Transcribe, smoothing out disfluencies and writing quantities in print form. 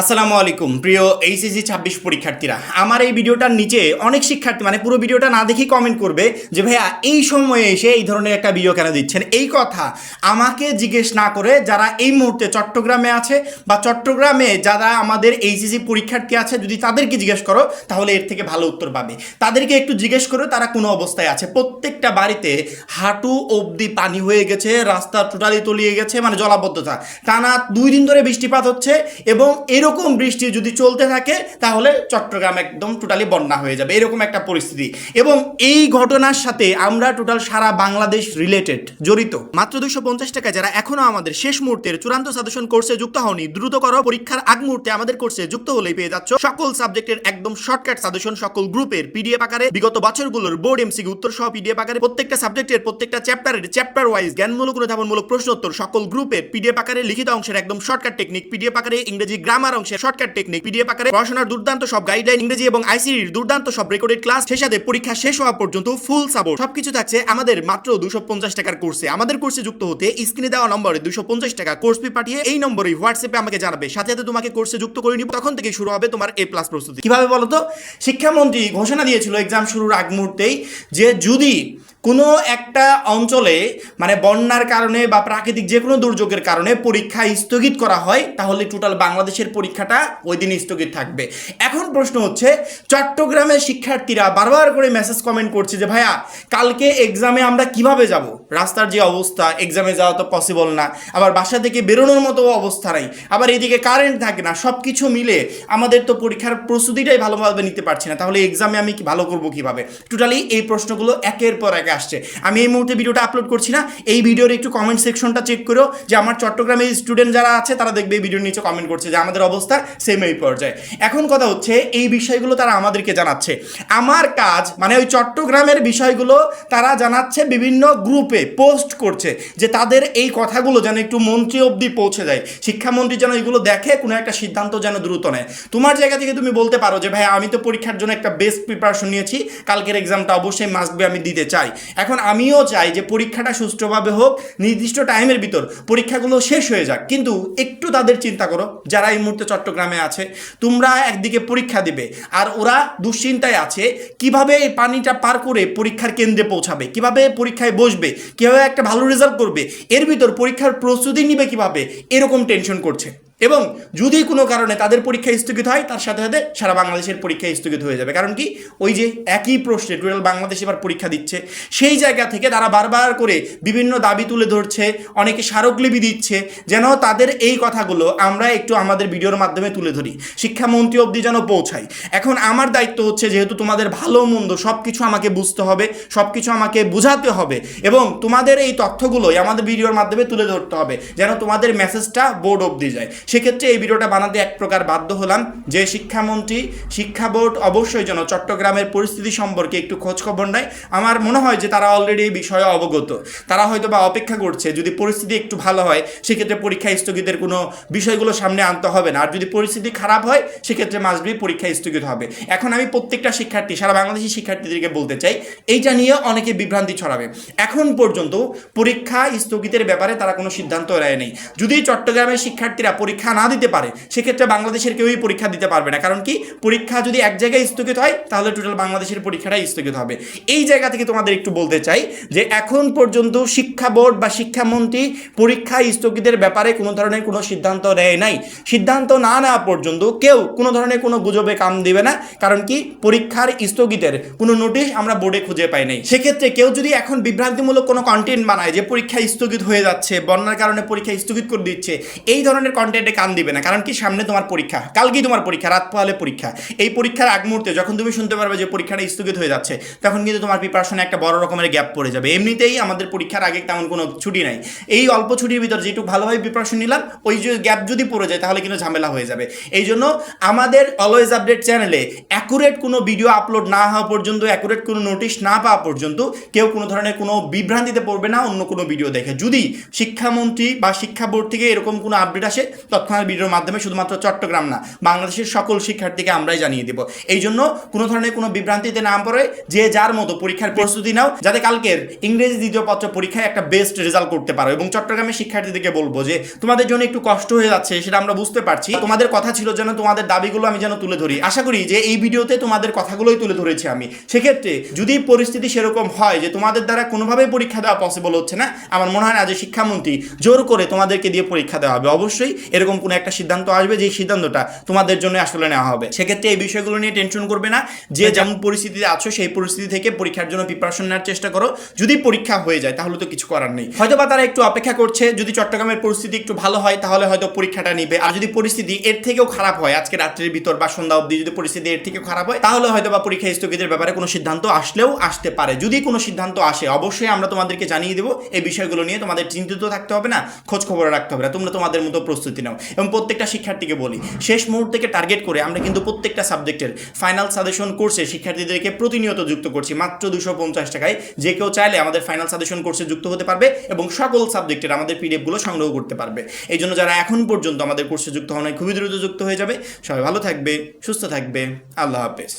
আসসালামু আলাইকুম প্রিয় এইচএসসি 26 পরীক্ষার্থীরা, আমার এই ভিডিওটার নিচে অনেক শিক্ষার্থী পুরো ভিডিওটা না দেখেই কমেন্ট করবে যে ভাইয়া এই সময়ে এসে এই ধরনের একটা ভিডিও কেন দিচ্ছেন। এই কথা আমাকে জিজ্ঞেস না করে যারা এই মুহূর্তে চট্টগ্রামে আছে বা চট্টগ্রামে যারা আমাদের এইচএসসি পরীক্ষার্থী আছে, যদি তাদেরকে জিজ্ঞেস করো তাহলে এর থেকে ভালো উত্তর পাবে। তাদেরকে একটু জিজ্ঞেস করো তারা কোনো অবস্থায় আছে। প্রত্যেকটা বাড়িতে হাঁটু অবধি পানি হয়ে গেছে, রাস্তা টোটালি তলিয়ে গেছে, জলাবদ্ধতা। টানা 2 দিন ধরে বৃষ্টিপাত হচ্ছে এবং এরকম বৃষ্টি যদি চলতে থাকে তাহলে চট্টগ্রাম একদম টোটালি বন্যা হয়ে যাবে, এরকম একটা পরিস্থিতি। এবং এই ঘটনার সাথে আমরা টোটাল সারা বাংলাদেশ রিলেটেড জড়িত। মাত্র 250 টাকা যারা এখনো আমাদের শেষ মুহূর্তের চূড়ান্ত সাজেশন কোর্সে যুক্ত হওনি, দ্রুত করো। পরীক্ষার আগ মুহূর্তে আমাদের কোর্সে যুক্ত হলেই পেয়ে যাচ্ছ সকল সাবজেক্টের একদম শর্টকাট সাজেশন, সকল গ্রুপের পিডিএফ আকারে, বিগত বছরগুলোর বোর্ড এমসিকিউ উত্তর সহ পিডিএফ আকারে, প্রত্যেকটা সাবজেক্টের প্রত্যেকটা চ্যাপ্টারের চ্যাপ্টার ওয়াইজ জ্ঞানমূলক অনুধাবনমূলক প্রশ্ন উত্তর সকল গ্রুপের পিডিএফ আকারে, লিখিত অংশের একদম শর্টকাট টেকনিক পিডিএফ আকারে, ইংরেজি গ্রামার অংশের শর্টকাট টেকনিক পিডিএফ আকারে, পড়াশোনার দুর্দান্ত সব গাইডলাইন, ইংরেজি এবং আইসিটির দুর্দান্ত সব রেকর্ডেড ক্লাস, সেই সাথে পরীক্ষা শেষ হওয়া পর্যন্ত ফুল সাপোর্ট, সবকিছু থাকছে আমাদের মাত্র 250 টাকার কোর্সে। আমাদের কোর্সে যুক্ত হতে স্ক্রিনে দেওয়া নম্বরে 250 টাকা কোর্স ফি পাঠিয়ে এই নম্বরে হোয়াটসঅ্যাপে আমাকে জানাবে, সাথে সাথে তোমাকে কোর্সে যুক্ত করে নিব। তখন থেকে শুরু হবে তোমার A+ প্রস্তুতি। কিভাবে বলো তো? শিক্ষামন্ত্রী ঘোষণা দিয়েছিল এক্সাম শুরুর আগ মুহূর্তেই যে যদি কোনো একটা অঞ্চলে বন্যার কারণে বা প্রাকৃতিক যে কোনো দুর্যোগের কারণে পরীক্ষা স্থগিত করা হয় তাহলে টোটাল বাংলাদেশের পরীক্ষাটা ওই দিন স্থগিত থাকবে। এখন প্রশ্ন হচ্ছে, চট্টগ্রামের শিক্ষার্থীরা বারবার করে মেসেজ কমেন্ট করছে যে ভাইয়া কালকে এক্সামে আমরা কিভাবে যাব, রাস্তার যে অবস্থা, এক্সামে যাওয়া তো পসিবল না, আবার বাসা থেকে বেরোনোর মতো অবস্থা নাই, আবার এদিকে কারেন্ট থাকে না, সব কিছু মিলে আমাদের তো পরীক্ষার প্রস্তুতিটাই ভালোভাবে নিতে পারছি না, তাহলে এক্সামে আমি কি ভালো করবো কিভাবে? টোটালি এই প্রশ্নগুলো একের পর এক আসছে। আমি এই মুহূর্তে ভিডিওটা আপলোড করছি না, এই ভিডিওর একটু কমেন্ট সেকশনটা চেক করো যে আমার চট্টগ্রামের স্টুডেন্ট যারা আছে তারা দেখবে এই ভিডিওর নিচে কমেন্ট করছে যে আমাদের অবস্থা সেম এই পর্যায়ে। এখন কথা হচ্ছে এই বিষয়গুলো তারা আমাদেরকে জানাচ্ছে। আমার কাজ ওই চট্টগ্রামের বিষয়গুলো তারা জানাচ্ছে, বিভিন্ন গ্রুপে পোস্ট করছে যে তাদের এই কথাগুলো যেন একটু মন্ত্রী অবধি পৌঁছে যায়, শিক্ষামন্ত্রী যেন এগুলো দেখে, কোনো একটা সিদ্ধান্ত যেন দ্রুত নেয়। তোমার জায়গা থেকে তুমি বলতে পারো যে ভাই আমি তো পরীক্ষার জন্য একটা বেস্ট প্রিপারেশন নিয়েছি, কালকের এক্সামটা অবশ্যই মাস্ট বি আমি দিতে চাই। এখন আমিও চাই যে পরীক্ষাটা সুষ্ঠুভাবে হোক, নির্দিষ্ট টাইমের ভিতর পরীক্ষাগুলো শেষ হয়ে যাক, কিন্তু একটু তাদের চিন্তা করো যারা এই মুহূর্তে চট্টগ্রামে আছে। তোমরা একদিকে পরীক্ষা দিবে আর ওরা দুশ্চিন্তায় আছে কিভাবে এই পানিটা পার করে পরীক্ষার কেন্দ্রে পৌঁছাবে, কিভাবে পরীক্ষায় বসবে, কিভাবে একটা ভালো রেজাল্ট করবে, এর ভিতর পরীক্ষার প্রস্তুতি নিবে কিভাবে, এরকম টেনশন করছে। এবং যদি কোনো কারণে তাদের পরীক্ষা স্থগিত হয় তার সাথে সাথে সারা বাংলাদেশের পরীক্ষা স্থগিত হয়ে যাবে। কারণ কি, ওই যে একই প্রশ্নে টোটাল বাংলাদেশ এবার পরীক্ষা দিচ্ছে, সেই জায়গা থেকে তারা বারবার করে বিভিন্ন দাবি তুলে ধরছে, অনেকে স্মারকলিপি দিচ্ছে যেন তাদের এই কথাগুলো আমরা একটু আমাদের ভিডিওর মাধ্যমে তুলে ধরি, শিক্ষামন্ত্রী অবধি যেন পৌঁছাই। এখন আমার দায়িত্ব হচ্ছে, যেহেতু তোমাদের ভালো মন্দ সব কিছু আমাকে বুঝতে হবে, সব কিছু আমাকে বোঝাতে হবে এবং তোমাদের এই তথ্যগুলোই আমাদের ভিডিওর মাধ্যমে তুলে ধরতে হবে যেন তোমাদের মেসেজটা বোর্ড অবধি যায়। সেক্ষেত্রে এই ভিডিওটা বানাতে এক প্রকার বাধ্য হলাম যে শিক্ষামন্ত্রী, শিক্ষা বোর্ড অবশ্যই যেন চট্টগ্রামের পরিস্থিতি সম্পর্কে একটু খোঁজখবর নেয়। আমার মনে হয় যে তারা অলরেডি এই বিষয়ে অবগত, তারা হয়তো বা অপেক্ষা করছে যদি পরিস্থিতি একটু ভালো হয় সেক্ষেত্রে পরীক্ষা স্থগিতের কোনো বিষয়গুলো সামনে আনতে হবে না, আর যদি পরিস্থিতি খারাপ হয় সেক্ষেত্রে মাস্ট বি পরীক্ষা স্থগিত হবে। এখন আমি প্রত্যেকটা শিক্ষার্থী, সারা বাংলাদেশি শিক্ষার্থীদেরকে বলতে চাই, এইটা নিয়ে অনেকে বিভ্রান্তি ছড়াবে। এখন পর্যন্ত পরীক্ষা স্থগিতের ব্যাপারে তারা কোনো সিদ্ধান্ত নেয় নেই। যদি চট্টগ্রামের শিক্ষার্থীরা পরীক্ষা না দিতে পারে সেক্ষেত্রে বাংলাদেশের কেউই পরীক্ষা দিতে পারবে না। কারণ কি, পরীক্ষা যদি এক জায়গায় স্থগিত হয় তাহলে টোটাল বাংলাদেশের পরীক্ষাটাই স্থগিত হবে। এই জায়গা থেকে তোমাদের একটু বলতে চাই যে এখন পর্যন্ত শিক্ষা বোর্ড বা শিক্ষামন্ত্রী পরীক্ষা স্থগিতের ব্যাপারে কোনো ধরনের কোনো সিদ্ধান্ত নেয় নাই। সিদ্ধান্ত না নেওয়া পর্যন্ত কেউ কোনো ধরনের কোনো গুজবে কাম দিবে না। কারণ কি, পরীক্ষার স্থগিতের কোনো নোটিশ আমরা বোর্ডে খুঁজে পাই নাই। সেক্ষেত্রে কেউ যদি এখন বিভ্রান্তিমূলক কোনো কন্টেন্ট বানায় যে পরীক্ষা স্থগিত হয়ে যাচ্ছে, বন্যার কারণে পরীক্ষা স্থগিত করে দিচ্ছে, এই ধরনের কন্টেন্টে কান দিবে না। কারণ কি, সামনে তোমার পরীক্ষা, কালকেই তোমার পরীক্ষা, রাত পোহালে পরীক্ষা। এই পরীক্ষার আগ মুহূর্তে যখন তুমি শুনতে পারবে যে পরীক্ষাটা স্থগিত হয়ে যাচ্ছে, তখন কিন্তু তোমার প্রিপারেশনে একটা বড় রকমের গ্যাপ পড়ে যাবে। এমনিতেই আমাদের পরীক্ষার আগে তেমন কোনো ছুটি নাই, এই অল্প ছুটির ভিতর যেটুকু ভালোভাবে প্রিপারেশন নিলাম ওই যে গ্যাপ যদি পড়ে যায় তাহলে কিন্তু ঝামেলা হয়ে যাবে। এই জন্য আমাদের অলওয়েজ আপডেট চ্যানেলে অ্যাকুরেট কোনো ভিডিও আপলোড না হওয়া পর্যন্ত, অ্যাকুরেট কোনো নোটিশ না পাওয়া পর্যন্ত কেউ কোনো ধরনের কোনো বিভ্রান্তিতে পড়বে না অন্য কোনো ভিডিও দেখে। যদি শিক্ষামন্ত্রী বা শিক্ষা বোর্ড থেকে এরকম কোনো আপডেট আসে তৎক্ষণাৎ ভিডিওর মাধ্যমে শুধুমাত্র চট্টগ্রাম না, বাংলাদেশের সকল শিক্ষার্থীকে আমরাই জানিয়ে দেব। এই জন্য কোনো ধরনের কোনো বিভ্রান্তিতে না পড়ে যে যার মতো পরীক্ষার প্রস্তুতি নাও, যাতে কালকের ইংরেজি দ্বিতীয় পত্র পরীক্ষায় একটা বেস্ট রেজাল্ট করতে পারো। এবং চট্টগ্রামের শিক্ষার্থীদেরকে বলবো যে তোমাদের জন্য একটু কষ্ট হয়ে যাচ্ছে, সেটা আমরা বুঝতে পারছি। তোমাদের কথা ছিল যেন, তোমাদের দাবিগুলো আমি যেন তুলে ধরি। আশা করি যে এই ভিডিওতে তোমাদের কথাগুলোই তুলে ধরেছি আমি। সেক্ষেত্রে যদি পরিস্থিতি সেরকম হয় যে তোমাদের দ্বারা কোনোভাবেই পরীক্ষা দেওয়া পসিবল হচ্ছে না, আমার মনে হয় না যে শিক্ষামন্ত্রী জোর করে তোমাদেরকে দিয়ে পরীক্ষা দেওয়া হবে। অবশ্যই এরকম কোনো একটা সিদ্ধান্ত আসবে, যে সিদ্ধান্তটা তোমাদের জন্য আসলে নেওয়া হবে। সেক্ষেত্রে এই বিষয়গুলো নিয়ে টেনশন করবে না। যে যেমন পরিস্থিতিতে আছো সেই পরিস্থিতি থেকে পরীক্ষার জন্য প্রিপারেশন নেওয়ার চেষ্টা করো। যদি পরীক্ষা হয়ে যায় তাহলে তো কিছু করার নেই। হয়তো বা তারা একটু অপেক্ষা করছে, যদি চট্টগ্রামের পরিস্থিতি একটু ভালো হয় তাহলে হয়তো পরীক্ষাটা নিবে। আর যদি পরিস্থিতি এর থেকেও খারাপ হয়, আজকে রাত্রির ভিতর বা সন্ধ্যা অবধি যদি পরিস্থিতি এর থেকে খারাপ হয়, তাহলে হয়তো বা পরীক্ষা স্থগিতের ব্যাপারে কোনো সিদ্ধান্ত আসলেও আসতে পারে। যদি কোনো সিদ্ধান্ত আসে অবশ্যই আমরা তোমাদেরকে জানিয়ে দেবো। এই বিষয়গুলো নিয়ে তোমাদের চিন্তিত থাকতে হবে না, খোঁজ খবর রাখতে হবে না। তোমরা তোমাদের মতো প্রস্তুতি নাও। এবং প্রত্যেকটা শিক্ষার্থীকে বলি, শেষ মুহূর্তকে টার্গেট করে আমরা কিন্তু প্রত্যেকটা সাবজেক্টের ফাইনাল সাজেশন কোর্সে শিক্ষার্থীদেরকে প্রতিনিয়ত যুক্ত করছি মাত্র 250 টাকায়। যে কেউ চাইলে আমাদের ফাইনাল সাজেশন কোর্সে যুক্ত হতে পারবে এবং সকল সাবজেক্টের আমাদের পিডিএফগুলো সংগ্রহ করতে পারবে। এই জন্য যারা এখন পর্যন্ত আমাদের কোর্সে যুক্ত হন, খুবই দ্রুত যুক্ত হয়ে যাবে। সবাই ভালো থাকবে, সুস্থ থাকবে। আল্লাহ হাফেজ।